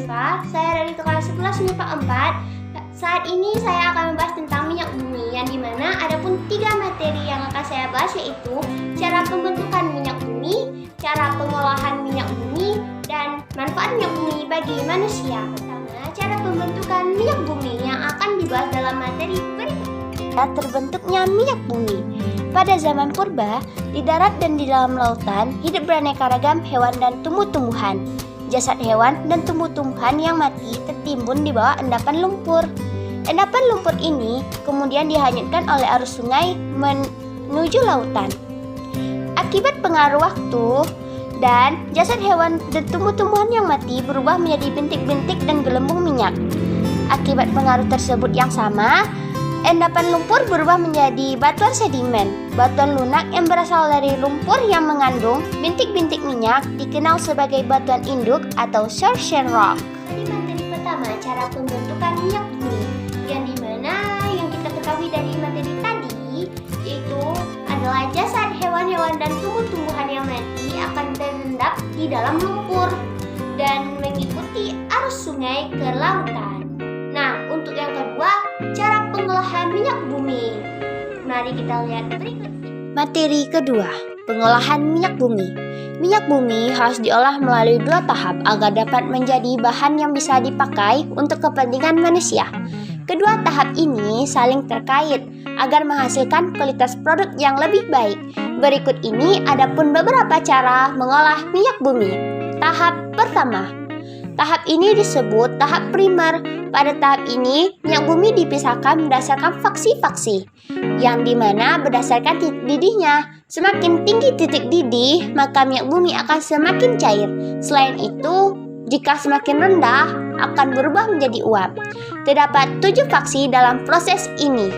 Puspa, saya dari kelas 11 MIPA 4. Saat ini saya akan membahas tentang minyak bumi, yang dimana ada pun 3 materi yang akan saya bahas, yaitu cara pembentukan minyak bumi, cara pengolahan minyak bumi, dan manfaat minyak bumi bagi manusia. Pertama, cara pembentukan minyak bumi yang akan dibahas dalam materi berikut. Terbentuknya minyak bumi. Pada zaman purba, di darat dan di dalam lautan hidup beraneka ragam hewan dan tumbuh-tumbuhan. Jasad hewan dan tumbuh-tumbuhan yang mati tertimbun di bawah endapan lumpur. Endapan lumpur ini kemudian dihanyutkan oleh arus sungai menuju lautan. Akibat pengaruh waktu dan jasad hewan dan tumbuh-tumbuhan yang mati berubah menjadi bintik-bintik dan gelembung minyak. Akibat pengaruh tersebut yang sama, endapan lumpur berubah menjadi batuan sedimen. Batuan lunak yang berasal dari lumpur yang mengandung bintik-bintik minyak dikenal sebagai batuan induk atau Sedimentary rock. Di materi pertama, cara pembentukan minyak bumi, yang dimana yang kita ketahui dari materi tadi yaitu adalah jasad hewan-hewan dan tumbuh-tumbuhan yang mati akan terendap di dalam lumpur dan mengikuti arus sungai ke lautan. Nah, untuk yang kedua, cara pengolahan minyak bumi. Mari kita lihat berikut. Materi kedua, pengolahan minyak bumi. Minyak bumi harus diolah melalui 2 tahap agar dapat menjadi bahan yang bisa dipakai untuk kepentingan manusia. Kedua tahap ini saling terkait agar menghasilkan kualitas produk yang lebih baik. Berikut ini adapun beberapa cara mengolah minyak bumi. Tahap pertama. Tahap ini disebut tahap primer. Pada tahap ini, minyak bumi dipisahkan berdasarkan faksi-faksi, yang dimana berdasarkan titik didihnya. Semakin tinggi titik didih, maka minyak bumi akan semakin cair. Selain itu, jika semakin rendah, akan berubah menjadi uap. Terdapat 7 faksi dalam proses ini.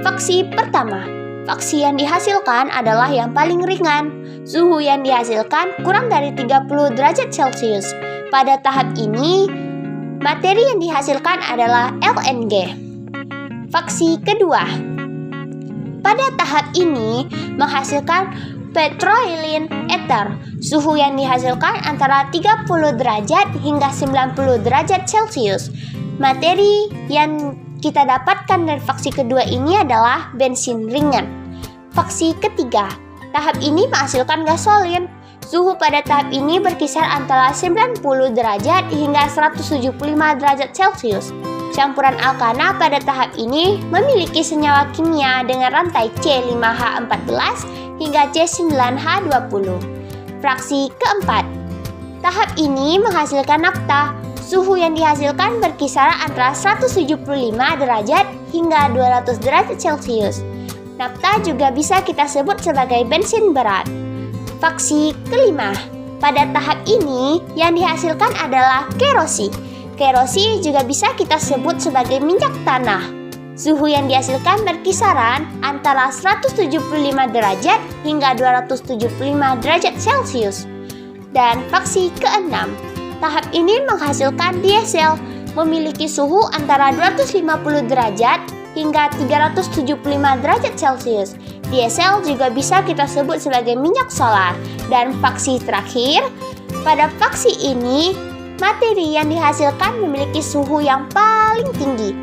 Faksi pertama. Faksi yang dihasilkan adalah yang paling ringan. Suhu yang dihasilkan kurang dari 30 derajat Celcius. Pada tahap ini, materi yang dihasilkan adalah LNG. Faksi kedua. Pada tahap ini menghasilkan petroleum ether. Suhu yang dihasilkan antara 30 derajat hingga 90 derajat Celcius. Materi yang kita dapatkan dari faksi kedua ini adalah bensin ringan. Faksi ketiga. Tahap ini menghasilkan gasolin. Suhu pada tahap ini berkisar antara 90 derajat hingga 175 derajat Celcius. Campuran alkana pada tahap ini memiliki senyawa kimia dengan rantai C5H14 hingga C9H20. Fraksi keempat. Tahap ini menghasilkan nafta. Suhu yang dihasilkan berkisar antara 175 derajat hingga 200 derajat Celcius. Nafta juga bisa kita sebut sebagai bensin berat. Faksi kelima. Pada tahap ini yang dihasilkan adalah kerosi. Kerosi juga bisa kita sebut sebagai minyak tanah. Suhu yang dihasilkan berkisaran antara 175 derajat hingga 275 derajat Celcius. Dan faksi keenam. Tahap ini menghasilkan diesel, memiliki suhu antara 250 derajat hingga 375 derajat Celcius. Diesel juga bisa kita sebut sebagai minyak solar. Dan faksi terakhir, pada faksi ini, materi yang dihasilkan memiliki suhu yang paling tinggi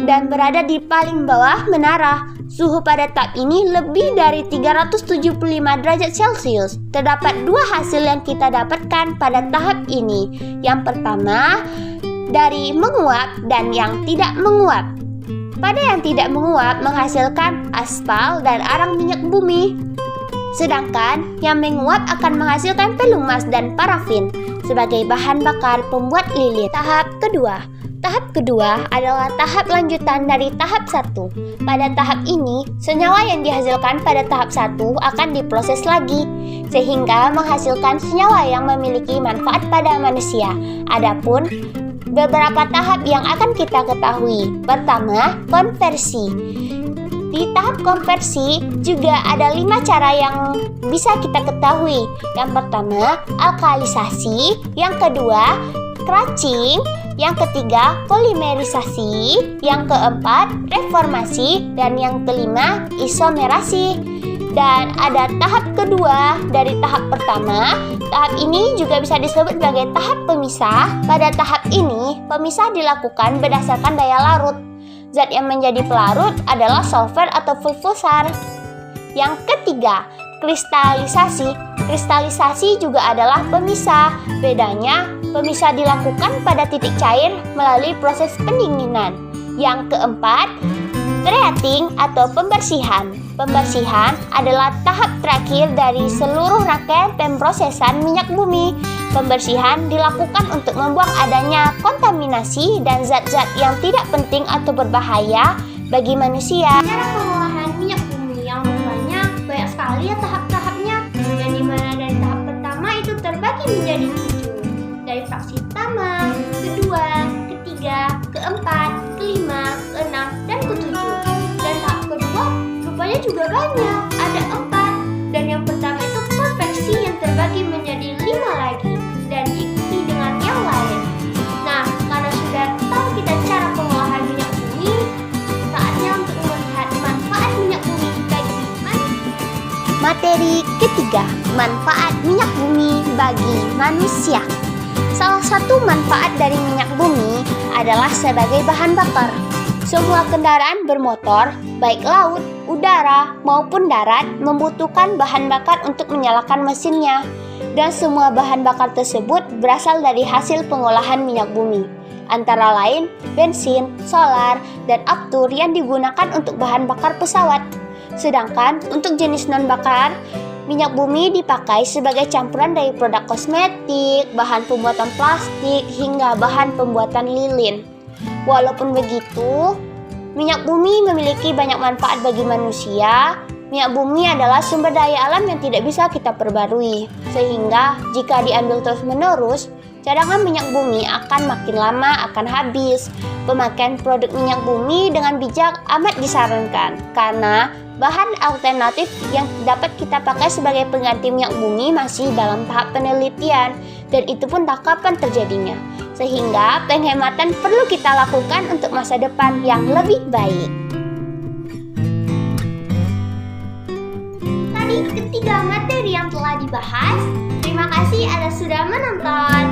dan berada di paling bawah menara. Suhu pada tahap ini lebih dari 375 derajat Celcius. Terdapat 2 hasil yang kita dapatkan pada tahap ini. Yang pertama, dari menguap dan yang tidak menguap. Pada yang tidak menguap menghasilkan aspal dan arang minyak bumi. Sedangkan yang menguap akan menghasilkan pelumas dan parafin sebagai bahan bakar pembuat lilin. Tahap kedua. Tahap kedua adalah tahap lanjutan dari tahap 1. Pada tahap ini, senyawa yang dihasilkan pada tahap 1 akan diproses lagi, sehingga menghasilkan senyawa yang memiliki manfaat pada manusia. Adapun beberapa tahap yang akan kita ketahui. Pertama, konversi. Di tahap konversi juga ada 5 cara yang bisa kita ketahui. Yang pertama, alkalisasi. Yang kedua, crushing. Yang ketiga, polimerisasi. Yang keempat, reformasi. Dan yang kelima, isomerasi. Dan ada tahap kedua dari tahap pertama. Tahap ini juga bisa disebut sebagai tahap pemisah. Pada tahap ini, pemisah dilakukan berdasarkan daya larut. Zat yang menjadi pelarut adalah sulfur atau fulvosar. Yang ketiga, kristalisasi. Kristalisasi juga adalah pemisah. Bedanya, pemisah dilakukan pada titik cair melalui proses pendinginan. Yang keempat, treating atau pembersihan. Pembersihan adalah tahap terakhir dari seluruh rangkaian pemrosesan minyak bumi. Pembersihan dilakukan untuk membuang adanya kontaminasi dan zat-zat yang tidak penting atau berbahaya bagi manusia. Cara pengolahan minyak bumi yang banyak sekali ya tahap-tahapnya. Dan dimana dari tahap pertama itu terbagi menjadi 7. Dari fraksi pertama, kedua, ketiga, keempat, kelima, keenam, dan ketujuh. Dan tahap kedua rupanya juga banyak, ada 4. Dan yang pertama itu konveksi yang terbagi menjadi 5 lagi dan diikuti dengan yang lain. Nah, karena sudah tahu kita cara pengolahan minyak bumi, saatnya untuk melihat manfaat minyak bumi bagi materi ketiga, manfaat minyak bumi bagi manusia. Salah satu manfaat dari minyak bumi adalah sebagai bahan bakar. Semua kendaraan bermotor, baik laut, udara, maupun darat, membutuhkan bahan bakar untuk menyalakan mesinnya. Dan semua bahan bakar tersebut berasal dari hasil pengolahan minyak bumi. Antara lain, bensin, solar, dan aftur yang digunakan untuk bahan bakar pesawat. Sedangkan untuk jenis non-bakar, minyak bumi dipakai sebagai campuran dari produk kosmetik, bahan pembuatan plastik, hingga bahan pembuatan lilin. Walaupun begitu, minyak bumi memiliki banyak manfaat bagi manusia. Minyak bumi adalah sumber daya alam yang tidak bisa kita perbarui. Sehingga jika diambil terus-menerus, cadangan minyak bumi akan makin lama akan habis. Pemakaian produk minyak bumi dengan bijak amat disarankan, karena bahan alternatif yang dapat kita pakai sebagai pengganti minyak bumi masih dalam tahap penelitian, dan itu pun tak kapan terjadinya. Sehingga penghematan perlu kita lakukan untuk masa depan yang lebih baik. Tadi ketiga materi yang telah dibahas. Terima kasih atas sudah menonton.